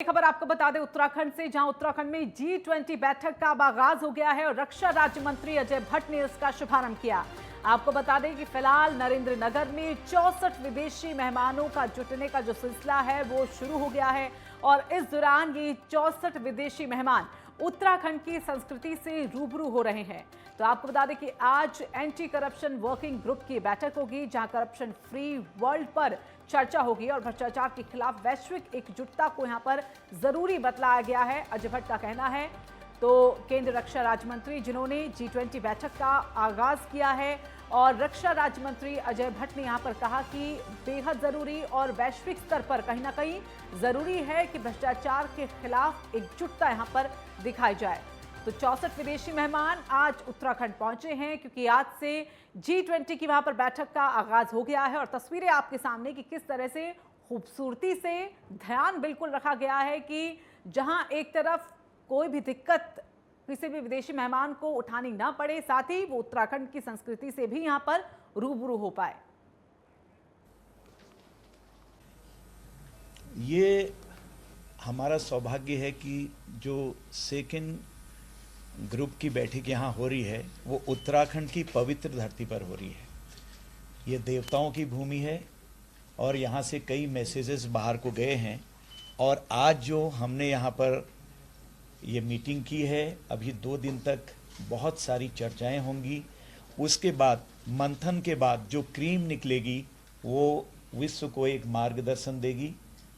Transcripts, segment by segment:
खबर आपको बता दें उत्तराखंड से, जहां उत्तराखंड में G20 बैठक का आगाज हो गया है और रक्षा राज्य मंत्री अजय भट्ट ने इसका शुभारंभ किया। आपको बता दें कि फिलहाल नरेंद्र नगर में 64 विदेशी मेहमानों का जुटने का जो सिलसिला है वो शुरू हो गया है और इस दौरान ये 64 विदेशी मेहमान उत्तराखंड की संस्कृति से रूबरू हो रहे हैं। तो आपको बता दें कि आज एंटी करप्शन वर्किंग ग्रुप की बैठक होगी, जहां करप्शन फ्री वर्ल्ड पर चर्चा होगी और भ्रष्टाचार के खिलाफ वैश्विक एकजुटता को यहां पर जरूरी बतलाया गया है, अजय भट्ट का कहना है। तो केंद्र रक्षा राज्य मंत्री जिन्होंने G20 बैठक का आगाज किया है और रक्षा राज्य मंत्री अजय भट्ट ने यहां पर कहा कि बेहद जरूरी और वैश्विक स्तर पर कहीं ना कहीं जरूरी है कि भ्रष्टाचार के खिलाफ एकजुटता यहां पर दिखाई जाए। तो 64 विदेशी मेहमान आज उत्तराखंड पहुंचे हैं क्योंकि आज से G20 की वहां पर बैठक का आगाज हो गया है और तस्वीरें आपके सामने कि किस तरह से खूबसूरती से ध्यान बिल्कुल रखा गया है कि जहां एक तरफ कोई भी दिक्कत किसी भी विदेशी मेहमान को उठानी ना पड़े, साथ ही वो उत्तराखंड की संस्कृति से भी यहां पर रूबरू हो पाए। ये हमारा सौभाग्य है कि जो सेकंड ग्रुप की बैठक यहाँ हो रही है वो उत्तराखंड की पवित्र धरती पर हो रही है। ये देवताओं की भूमि है और यहाँ से कई मैसेजेस बाहर को गए हैं और आज जो हमने यहाँ पर ये मीटिंग की है, अभी 2 दिन तक बहुत सारी चर्चाएं होंगी। उसके बाद मंथन के बाद जो क्रीम निकलेगी वो विश्व को एक मार्गदर्शन देगी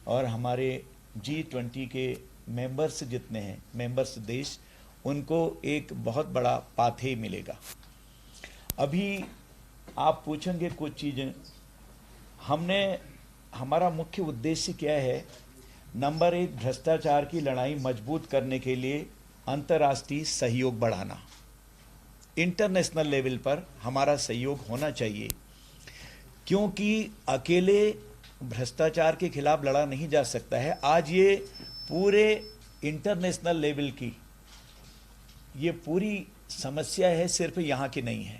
और हमारे G20 के मेंबर्स जितने हैं, मेंबर्स देश, उनको एक बहुत बड़ा पाथेय मिलेगा। अभी आप पूछेंगे कुछ चीज़ें, हमारा मुख्य उद्देश्य क्या है? नंबर 1, भ्रष्टाचार की लड़ाई मजबूत करने के लिए अंतर्राष्ट्रीय सहयोग बढ़ाना। इंटरनेशनल लेवल पर हमारा सहयोग होना चाहिए क्योंकि अकेले भ्रष्टाचार के खिलाफ लड़ा नहीं जा सकता है। आज ये पूरे इंटरनेशनल लेवल की ये पूरी समस्या है, सिर्फ यहाँ की नहीं है।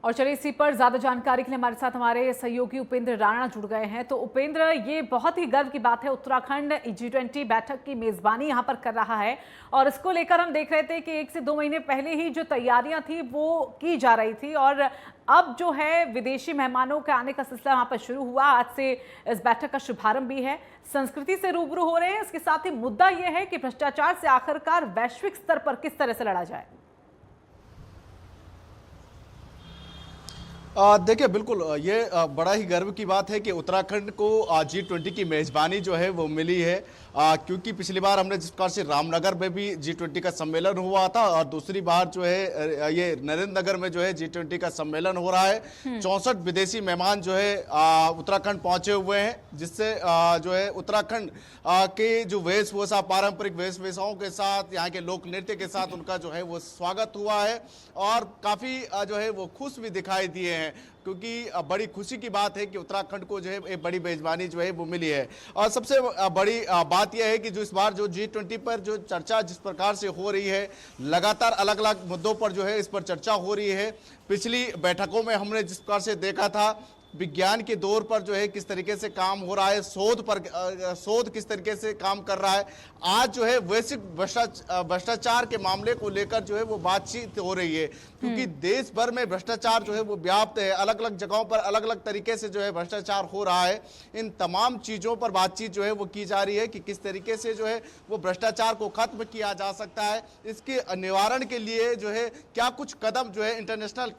और चलिए इसी पर ज्यादा जानकारी के लिए हमारे साथ हमारे सहयोगी उपेंद्र राणा जुड़ गए हैं। तो उपेंद्र, ये बहुत ही गर्व की बात है, उत्तराखंड G20 बैठक की मेजबानी यहाँ पर कर रहा है और इसको लेकर हम देख रहे थे कि 1 से 2 महीने पहले ही जो तैयारियां थी वो की जा रही थी और अब जो है विदेशी मेहमानों के आने का सिलसिला वहाँ पर शुरू हुआ। आज से इस बैठक का शुभारंभ भी है, संस्कृति से रूबरू हो रहे हैं। इसके साथ ही मुद्दा यह है कि भ्रष्टाचार से आखिरकार वैश्विक स्तर पर किस तरह से लड़ा जाए। देखिए, बिल्कुल ये बड़ा ही गर्व की बात है कि उत्तराखंड को G20 की मेज़बानी जो है वो मिली है, क्योंकि पिछली बार हमने जिस प्रकार से रामनगर में भी G20 का सम्मेलन हुआ था और दूसरी बार जो है ये नरेंद्र नगर में जो है G20 का सम्मेलन हो रहा है। 64 विदेशी मेहमान जो है उत्तराखंड पहुंचे हुए हैं, जिससे जो है उत्तराखंड के जो वेशभूषा, पारंपरिक वेशभूषाओं के साथ, यहाँ के लोक नृत्य के साथ उनका जो है वो स्वागत हुआ है और काफ़ी जो है वो खुश भी दिखाई दिए हैं, क्योंकि बड़ी खुशी की बात है कि उत्तराखंड को जो है एक बड़ी मेजबानी जो है वो मिली है। और सबसे बड़ी बात यह है कि जो इस बार जो G20 पर जो चर्चा जिस प्रकार से हो रही है, लगातार अलग अलग मुद्दों पर जो है इस पर चर्चा हो रही है। पिछली बैठकों में हमने जिस प्रकार से देखा था विज्ञान के दौर पर जो है किस तरीके से काम हो रहा है, शोध किस तरीके से काम कर रहा है। आज जो है वैश्विक भ्रष्टाचार के मामले को लेकर जो है वो बातचीत हो रही है, क्योंकि देश भर में भ्रष्टाचार जो है वो व्याप्त है, अलग अलग जगहों पर अलग अलग तरीके से जो है भ्रष्टाचार हो रहा है। इन तमाम चीज़ों पर बातचीत जो है वो की जा रही है कि किस तरीके से जो है वो भ्रष्टाचार को खत्म किया जा सकता है, इसके निवारण के लिए जो है क्या कुछ कदम जो है इंटरनेशनल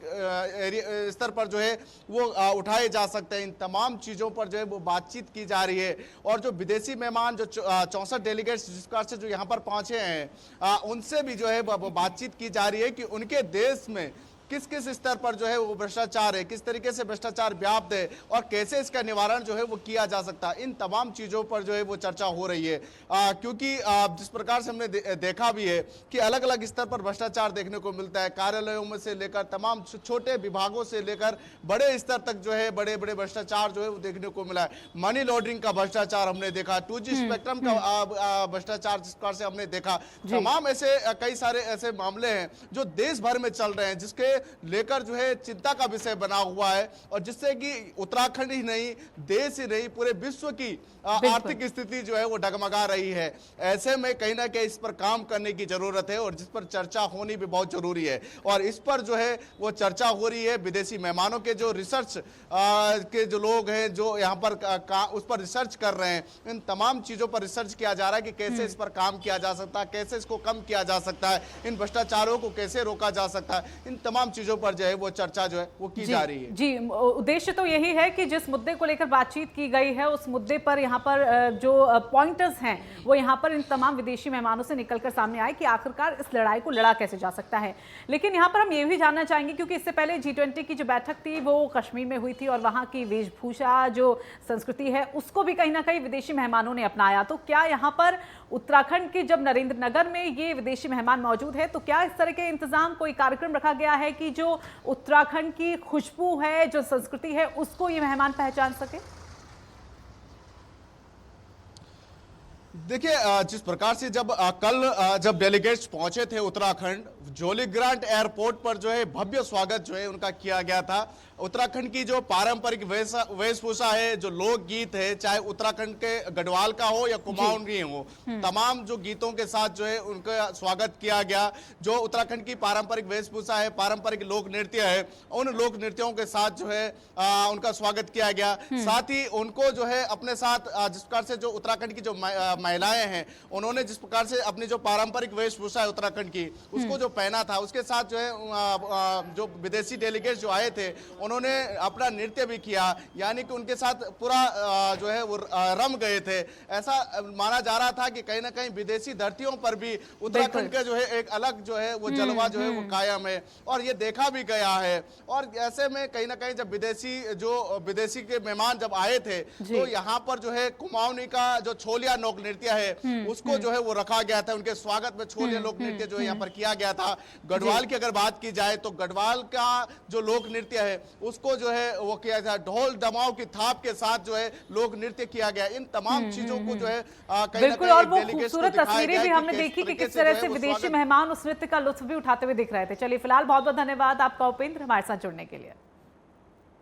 स्तर पर जो है वो उठाए जा सकते हैं। इन तमाम चीज़ों पर जो है वो बातचीत की जा रही है और जो विदेशी मेहमान जो 64 डेलीगेट्स जिस प्रकार से जो यहाँ पर पहुंचे हैं उनसे भी जो है वो बातचीत की जा रही है कि उनके देश में किस किस स्तर पर जो है वो भ्रष्टाचार है, किस तरीके से भ्रष्टाचार व्याप्त है और कैसे इसका निवारण जो है वो किया जा सकता है। इन तमाम चीज़ों पर जो है वो चर्चा हो रही है, क्योंकि जिस प्रकार से हमने देखा भी है कि अलग अलग स्तर पर भ्रष्टाचार देखने को मिलता है, कार्यालयों में से लेकर तमाम छोटे विभागों से लेकर बड़े स्तर तक जो है बड़े बड़े भ्रष्टाचार जो है वो देखने को मिला है। मनी लॉन्ड्रिंग का भ्रष्टाचार हमने देखा, 2G स्पेक्ट्रम का भ्रष्टाचार जिस प्रकार से हमने देखा, तमाम ऐसे कई सारे ऐसे मामले हैं जो देश भर में चल रहे हैं, जिसके लेकर जो है चिंता का विषय बना हुआ है, और जिससे कि उत्तराखंड ही नहीं, देश ही नहीं, पूरे विश्व की आर्थिक स्थिति जो है वो डगमगा रही है। ऐसे में कहीं ना कहीं इस पर काम करने की जरूरत है, और जिस पर चर्चा होनी भी बहुत जरूरी है। और इस पर जो है वो चर्चा हो रही है। विदेशी मेहमानों के जो रिसर्च के जो लोग हैं जो यहाँ पर उस पर रिसर्च कर रहे हैं, इन तमाम चीजों पर रिसर्च किया जा रहा है कि कैसे इस पर काम किया जा सकता है, कैसे इसको कम किया जा सकता है, इन भ्रष्टाचारों को कैसे रोका जा सकता है। इन तमाम चीजों पर जो है वो चर्चा जो है वो की जा रही है। जी, उद्देश्य तो यही है कि जिस मुद्दे को लेकर बातचीत की गई है उस मुद्दे पर यहाँ पर जो पॉइंटर्स हैं वो यहाँ पर इन तमाम विदेशी मेहमानों से निकलकर सामने आए कि आखिरकार इस लड़ाई को लड़ा कैसे जा सकता है। लेकिन यहाँ पर हम ये भी जानना चाहेंगे, क्योंकि इससे पहले G20 की जो बैठक थी वो कश्मीर में हुई थी और वहाँ की वेशभूषा जो संस्कृति है उसको भी कहीं ना कहीं विदेशी मेहमानों ने अपनाया। तो क्या यहाँ पर उत्तराखंड के जब नरेंद्र नगर में ये विदेशी मेहमान मौजूद है तो क्या इस तरह के इंतजाम, कोई कार्यक्रम रखा गया है कि जो उत्तराखंड की खुशबू है, जो संस्कृति है, उसको ये मेहमान पहचान सके? देखिए, जिस प्रकार से जब डेलीगेट्स पहुंचे थे उत्तराखंड, जोलीग्रांट एयरपोर्ट पर जो है भव्य स्वागत जो है उनका किया गया था। उत्तराखंड की जो पारंपरिक वेशभूषा है, जो लोकगीत है, चाहे उत्तराखंड के गढ़वाल का हो या कुमाऊनी हो, तमाम जो गीतों के साथ जो है उनका स्वागत किया गया। जो उत्तराखंड की पारंपरिक वेशभूषा है, पारंपरिक लोक नृत्य है, उन लोक नृत्यों के साथ जो है उनका स्वागत किया गया। साथ ही उनको जो है अपने साथ जिस प्रकार से जो उत्तराखंड की जो महिलाएं हैं, उन्होंने जिस प्रकार से अपनी जो पारंपरिक वेशभूषा है उत्तराखंड की, उसको जो पहना था, उसके साथ जो है जो विदेशी डेलीगेट्स जो आए थे उन्होंने अपना नृत्य भी किया, यानी कि उनके साथ पूरा जो है वो रम गए थे। ऐसा माना जा रहा था कि कहीं ना कहीं विदेशी धरतियों पर भी उत्तराखंड का जो है एक अलग जो है वो जलवा जो है वो कायम है, और ये देखा भी गया है। और ऐसे में कहीं ना कहीं जब विदेशी के मेहमान जब आए थे तो यहाँ पर जो है कुमाऊनी का जो छोलिया लोक नृत्य है उसको जो है वो रखा गया था। उनके स्वागत में छोलिया लोक नृत्य जो है यहाँ पर किया गया था। गढ़वाल की अगर बात की जाए तो गढ़वाल का जो लोक नृत्य है उसको जो है वो किया था, ढोल दमाव की थाप के साथ जो है लोक नृत्य किया गया। इन तमाम चीजों को जो है बिल्कुल, और वो खूबसूरत तस्वीरें भी हमने देखी कि किस तरह से विदेशी मेहमान उस नृत्य का लुत्फ भी उठाते हुए दिख रहे थे। चलिए, फिलहाल बहुत बहुत धन्यवाद आपका उपेंद्र, हमारे साथ जुड़ने के लिए।